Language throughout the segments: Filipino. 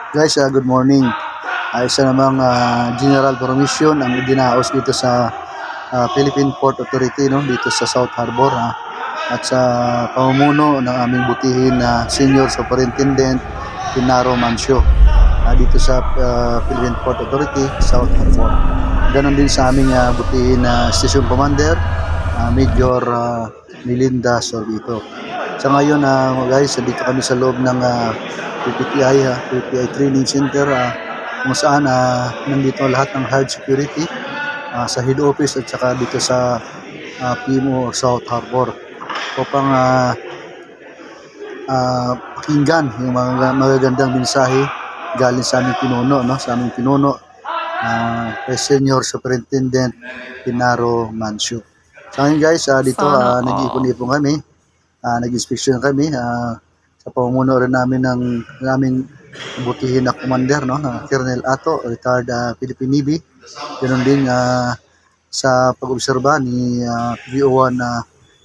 Guys, good morning. Isa namang general permission ang idinaos dito sa Philippine Port Authority, no, dito sa South Harbor, at sa pamumuno ng aming butihin na Senior Superintendent Pinaro Mancio dito sa Philippine Port Authority, South Harbor. Ganon din sa aming butihin na Station Commander, Major Melinda Sorbito. Sa ngayon, guys, dito kami sa loob ng PPI Training Center, kung saan nandito lahat ng hard security sa head office at saka dito sa PMO South Harbor upang pakinggan yung mga magagandang mensahe galing sa aming pinuno, no? Sa aming pinuno, kay Senior Superintendent Pinaro Mancio. Sa ngayon, guys, dito nag-iipon-ipon kami, nag-inspection kami sa pamumuno rin namin ng aming butihin na commander, no, Colonel Ato, retired Philippine Navy. Ganoon din sa pag-obserba ni VO1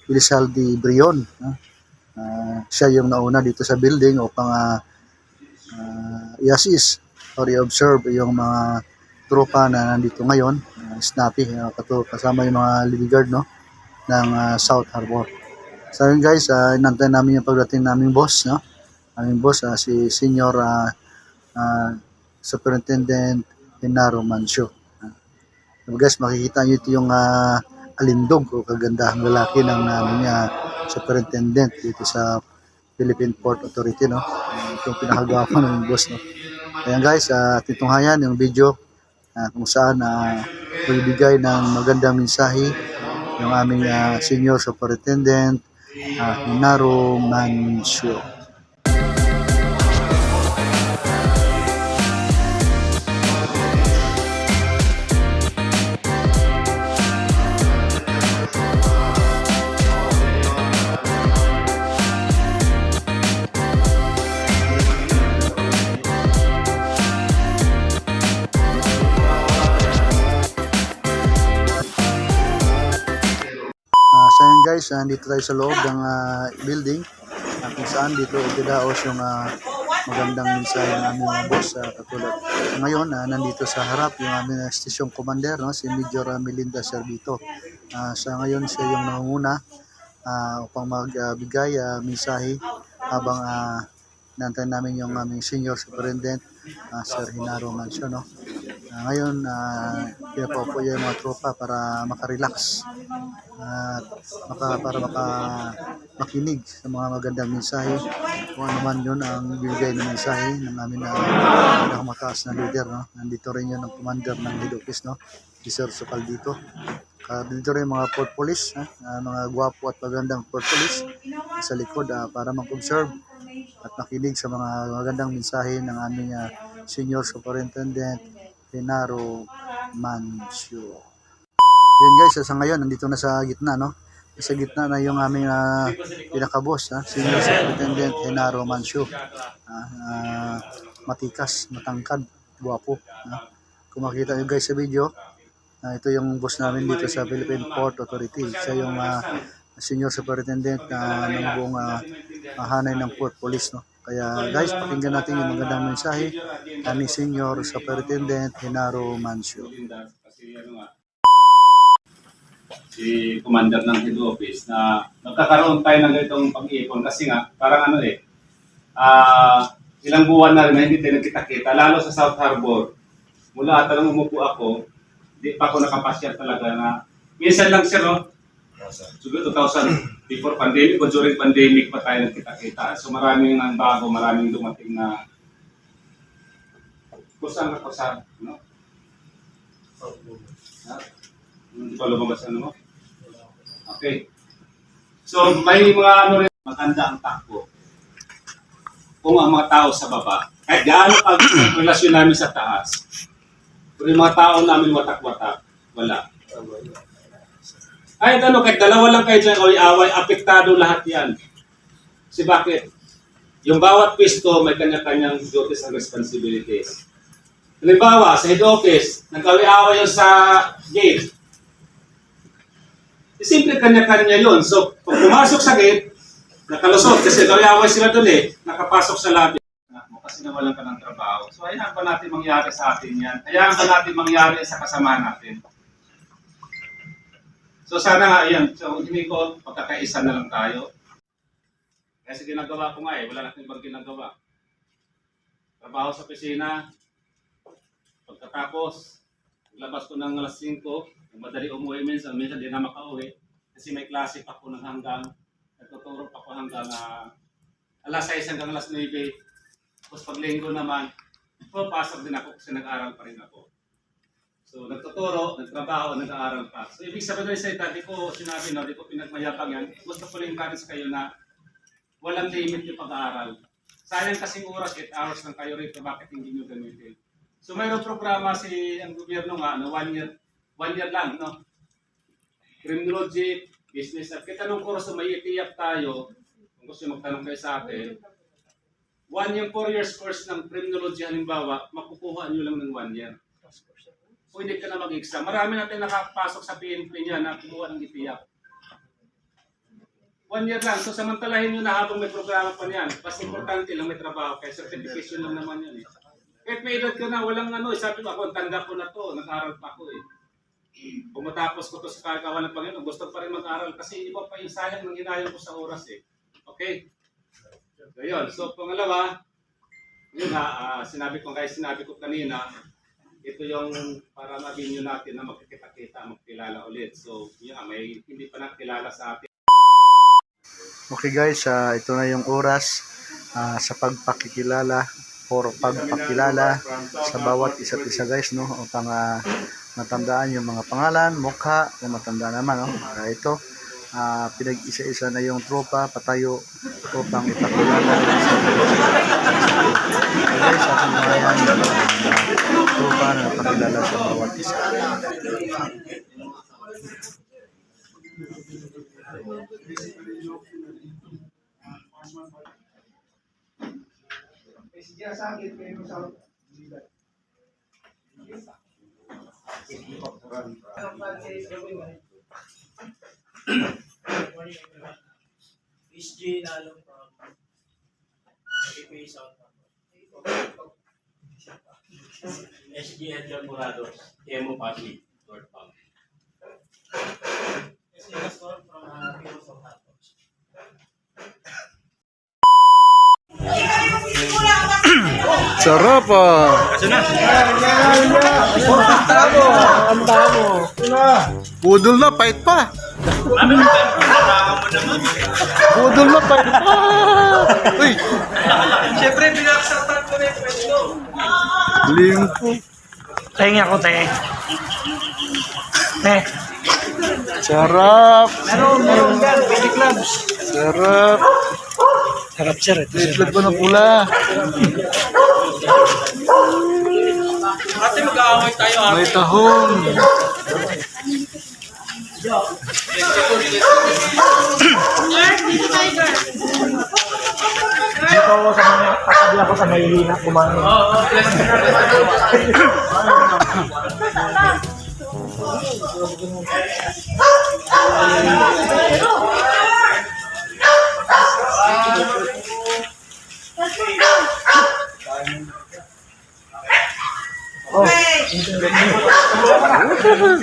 Elizalde Brion. Siya yung nauna dito sa building upang i-assist or i-observe yung mga tropa na nandito ngayon, snappy, kasama yung mga living guard, no, ng South Harbor. So yun, guys, inantay namin yung pagdating naming boss, no? Aming boss, si Senior Superintendent Pinaro Mancio. Guys, makikita nyo ito yung alindog o kagandahang lalaki ng aming superintendent dito sa Philippine Port Authority, no? Itong pinakagwapo ng boss, no? Ayan, guys, titunghayan yung video kung saan magbibigay ng magandang mensahe yung aming Senior Superintendent Pinaro Mancio. So yun, guys, dito tayo sa loob ng building kung saan dito ididaos yung magandang mensahe ng aming mga boss. Katulad ngayon, nandito sa harap yung aming station commander, no, si Major Melinda Sorbito. Sa ngayon, siya yung nangunguna upang magbigay mensahe habang nantayin namin yung aming senior superintendent, Sir Pinaro Mancio, no. Ngayon, pinapaupo yung mga tropa para makarelax at para makinig sa mga magandang mensahe kung ano man yun ang bibigay ng mensahe ng aming pinakamataas na leader, no. Nandito rin yun ang commander ng head office, no, si Sir Socaldito. Dito rin mga port police, mga gwapo at magandang port police sa likod para mag-observe at makinig sa mga magandang mensahe ng aming Senior Superintendent Pinaro Mancio. Yun, guys, sa ngayon nandito na sa gitna, no. Sa gitna na yung aming pinakaboss, Senior Superintendent Pinaro Mancio. Matikas, matangkad, guwapo. Kung makita nyo, guys, sa video, ito yung boss namin dito sa Philippine Port Authority. Siya yung Senior Superintendent ng buong hanay ng Port Police, no. Kaya, guys, pakinggan natin yung magandang mensahe ni Senior Superintendent Pinaro Mancio. Si Commander ng Head Office na nagkakaroon tayo ng ganitong pag-iipon kasi nga parang ilang buwan na rin na hindi tayo nagkita-kita, lalo sa South Harbor. Mula ata nang umupo ako, hindi pa ako nakapasyal talaga na minsan lang, sir, no? Siguro 2000 before pandemic o during pandemic pa tayo nagkita-kita. So maraming nang bago, maraming dumating na kusang, no? Hindi pa lumabas mo? Okay. So may mga rin, maganda ang takbo. Kung ang mga tao sa baba, kahit gaano ang relasyon namin sa taas, kung yung mga tao namin watak-watak, wala. Kahit kahit dalawa lang kayo dyan, away, apektado lahat yan. Kasi bakit? Yung bawat pisto may kanya-kanyang duties and responsibilities. Halimbawa, sa head office, nagkawi-away yung sa gate. Simple kanya-kanya yun. So, pag pumasok sa gate, nakalusot kasi kawi-away sila doon nakapasok sa lobby. kasi nawalan ka ng trabaho. So, hayaan ba natin mangyari sa atin yan? Hayaan ba natin mangyari sa kasamahan natin? So, sana nga, ayan. So, hindi ko, pagkakaisa na lang tayo. Kasi ginagawa ko nga wala natin ibang ginagawa. Trabaho sa opisina, pagkatapos, labas ko ng alas 5, madali umuwi minsan di na makauwi. Kasi may klase pa ko nagtuturo pa ko hanggang alas 6 hanggang alas 9. Tapos pag linggo naman, pasok din ako kasi nag-aaral pa rin ako. So nagtuturo, nagtrabaho, nag-aaral pa. So ibig sabihin na sa di ko sinabi di ko pinagmayabang yan. Gusto ko lang encourage kayo na walang limit yung pag-aaral. Sayang kasing oras, 8 hours lang kayo rito, bakit hindi nyo gamitin? So mayroong programa ang gobyerno nga, 1 year lang, no? Criminology, business, at kita nung kurso may itiyap tayo, kung gusto magtanong kayo sa atin, 1 year, 4 years course ng criminology, halimbawa, makukuha nyo lang ng 1 year. Pwede ka na mag-exam. Marami natin nakapasok sa PNP niya na kumuha ng itiyap. 1 year lang. So samantalahin nyo na habang may programa pa niyan. Mas importante lang may trabaho. Kaya certification lang naman yun eh. Kahit may edad ka na, walang sabi ko ako, tanda ko na to, nag-aral pa ako eh. Kung matapos ko to sa kagawa ng Panginoon, gusto pa rin mag-aral kasi iba pa yung sayang ng hinayang ko sa oras eh. Okay? So yun. So pangalawa, yun sinabi ko kanina, ito yung para ma-binyo natin na magkikita-kita, magkilala ulit. So yun may hindi pa nakilala sa atin. Okay guys, ito na yung oras sa pagpakikilala or pagpakilala sa bawat isa't isa guys, no? Upang matandaan yung mga pangalan, mukha, kung matandaan naman, no? Ito, pinag-isa-isa na yung tropa, patayo upang ipakilala sa guys, sa kanayan tropa na napakilala sa bawat isa. SG lalo from South SG Edgar Morados, Emo Pasig, North Pang. SG Gaston from South Santos. Sarap Budol na, pahit pa. Budol na, pahit pa. Uy, Siyempre, binaksakan ko na yung pwesto. limpo. Tahingi ako, tahingi. Sarap. Meron dyan, baby clubs. Sarap. Sarap sir, ito sir. Itlog ko na pula. Ate, mag-aaway tayo ate. May tahong. Dito ako sa mga, katabi ako sa Maylina, kumain.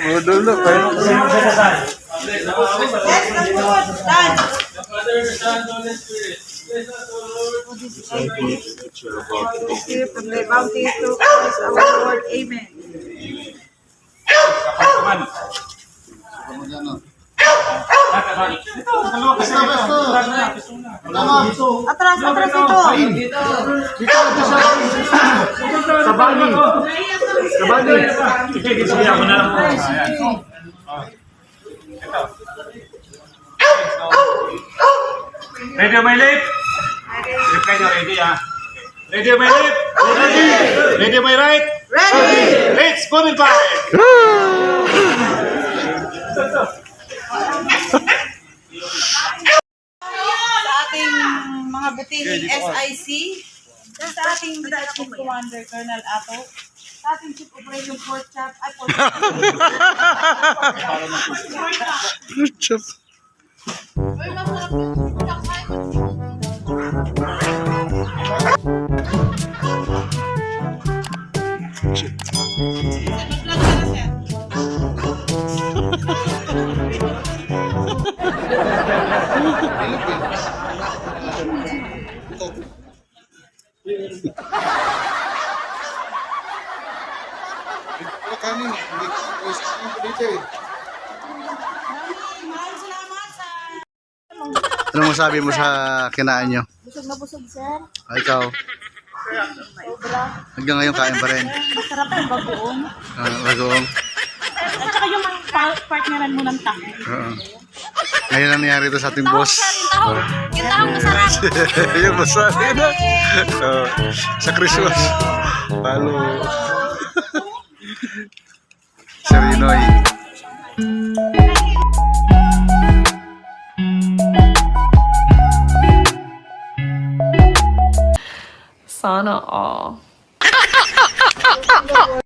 Budol na, pahit pa. From the bounty through Christ our Lord. Amen. Atras ito. Ready my left? Ready Ready my left? Ready. Ready my right? Ready! Let's go and fight! Sa ating mga butining SIC, sa ating Detective Commander Colonel Ato, sa ating Chief Operation Port Chat, at Port Chop. Chat. Ano masabi mo sa kinain nyo? Busog na busog, sir. Ikaw, Sobra. hanggang ngayon kain pa rin. Masarap ang bagoong. Bagoong. At saka yung partneran mo ng taho. Oo. Ngayon ang nangyari ito sa ating boss. Yung tahong masarap. Yung masabi na. Sa Christmas. Palo. Si Rinoy. Sana all.